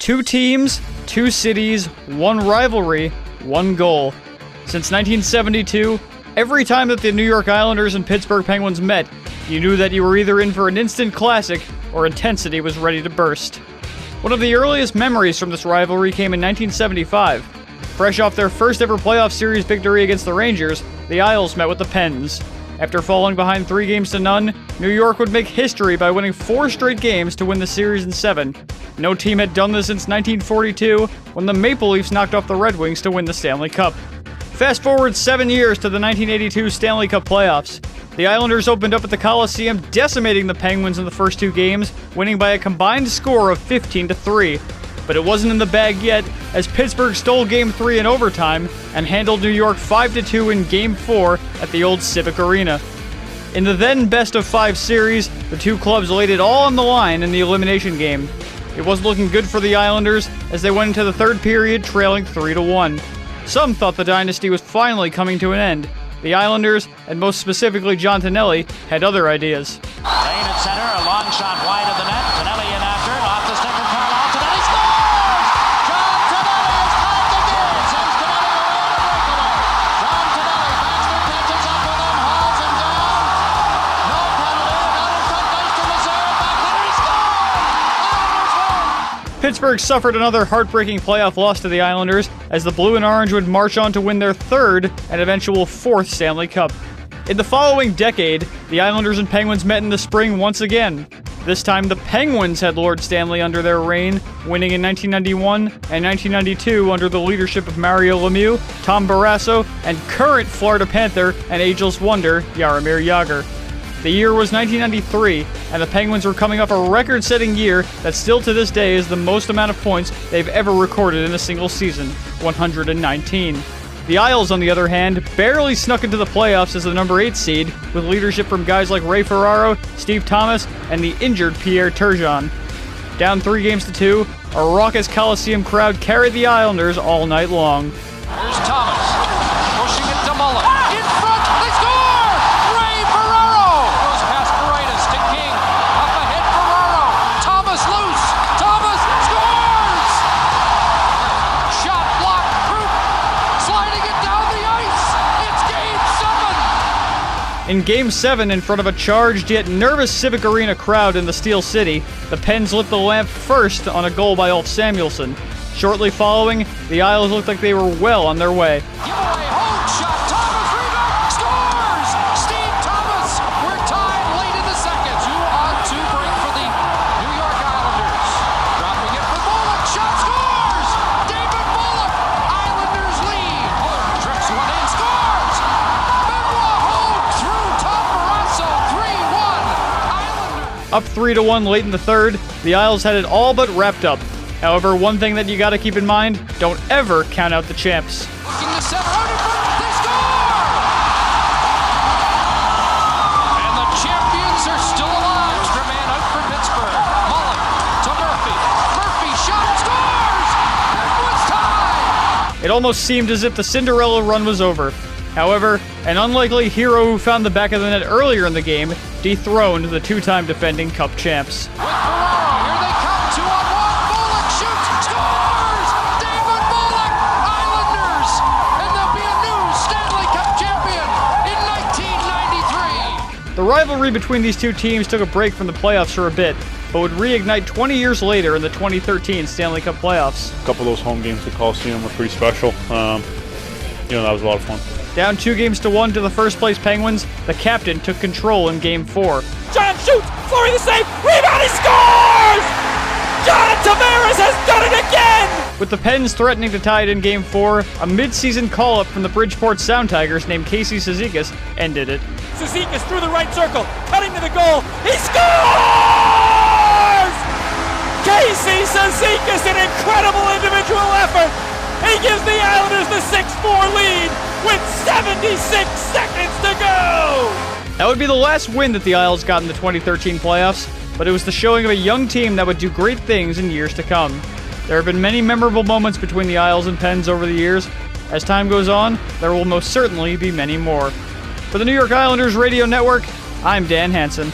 2 teams, 2 cities, 1 rivalry, 1 goal. Since 1972, every time that the New York Islanders and Pittsburgh Penguins met, you knew that you were either in for an instant classic or intensity was ready to burst. One of the earliest memories from this rivalry came in 1975. Fresh off their first ever playoff series victory against the Rangers, the Isles met with the Pens. After falling behind 3-0, New York would make history by winning 4 straight games to win the series in 7. No team had done this since 1942, when the Maple Leafs knocked off the Red Wings to win the Stanley Cup. Fast forward 7 years to the 1982 Stanley Cup playoffs. The Islanders opened up at the Coliseum, decimating the Penguins in the first 2 games, winning by a combined score of 15-3. But it wasn't in the bag yet, as Pittsburgh stole Game 3 in overtime and handled New York 5-2 in Game 4 at the old Civic Arena. In the then best-of-5 series, the 2 clubs laid it all on the line in the elimination game. It wasn't looking good for the Islanders, as they went into the 3rd period trailing 3-1. Some thought the dynasty was finally coming to an end. The Islanders, and most specifically John Tonelli, had other ideas. Lane at center, a long shot wide of the net. Tonelli in after, off the stick of Carlisle. Tonelli scores! John Tonelli has tied the game! Sends Tonelli away on a breakaway. John Tonelli, Baxter catches up with him, hauls him down. No penalty, out in front, nice to Lazare, backhander, he scores! Islanders win! Pittsburgh suffered another heartbreaking playoff loss to the Islanders, as the Blue and Orange would march on to win their 3rd and eventual 4th Stanley Cup. In the following decade, the Islanders and Penguins met in the spring once again. This time, the Penguins had Lord Stanley under their reign, winning in 1991 and 1992 under the leadership of Mario Lemieux, Tom Barrasso, and current Florida Panther and ageless wonder Jaromir Jagr. The year was 1993, and the Penguins were coming off a record-setting year that still to this day is the most amount of points they've ever recorded in a single season, 119. The Isles, on the other hand, barely snuck into the playoffs as the number 8 seed, with leadership from guys like Ray Ferraro, Steve Thomas, and the injured Pierre Turgeon. Down 3-2, a raucous Coliseum crowd carried the Islanders all night long. Here's Thomas, pushing it to Mullen. In front, they score! Ray Ferraro! Goes past Paredes to King. Up ahead, Ferraro. Thomas loose. Thomas scores! Shot blocked. Group sliding it down the ice. It's Game 7! In Game 7, in front of a charged yet nervous Civic Arena crowd in the Steel City, the Pens lit the lamp first on a goal by Ulf Samuelsson. Shortly following, the Isles looked like they were well on their way. Giveaway, hold shot, Thomas rebound, scores! Steve Thomas, we're tied late in the second. 2-on-2 break for the New York Islanders. Dropping it for Bullock, shot scores! David Bullock, Islanders lead. Holt trips one in, scores! Benoit Holt through Tom Barrasso, 3-1. Islanders. Up 3-1 late in the 3rd, the Isles had it all but wrapped up. However, one thing that you gotta keep in mind, don't ever count out the champs. Looking to center, out in front, they score! And the champions are still alive. Extra man out for Pittsburgh. Mullen to Murphy. Murphy shot, scores! Penguins tie! It almost seemed as if the Cinderella run was over. However, an unlikely hero who found the back of the net earlier in the game dethroned the 2-time defending Cup champs. With Ferraro, here they come, 2-on-1. Bullock shoots, scores! David Bullock, Islanders! And they'll be a new Stanley Cup champion in 1993. The rivalry between these 2 teams took a break from the playoffs for a bit, but would reignite 20 years later in the 2013 Stanley Cup playoffs. A couple of those home games at Coliseum were pretty special. That was a lot of fun. Down 2-1 to the first-place Penguins, the captain took control in Game 4. John shoots, Fleury the save, rebound, he scores! John Tavares has done it again! With the Pens threatening to tie it in Game 4, a mid-season call-up from the Bridgeport Sound Tigers named Casey Cizikas ended it. Cizikas through the right circle, cutting to the goal, he scores! Casey Cizikas, an incredible individual effort! He gives the Islanders the 6-4 lead with 76 seconds to go! That would be the last win that the Isles got in the 2013 playoffs, but it was the showing of a young team that would do great things in years to come. There have been many memorable moments between the Isles and Pens over the years. As time goes on, there will most certainly be many more. For the New York Islanders Radio Network, I'm Dan Hansen.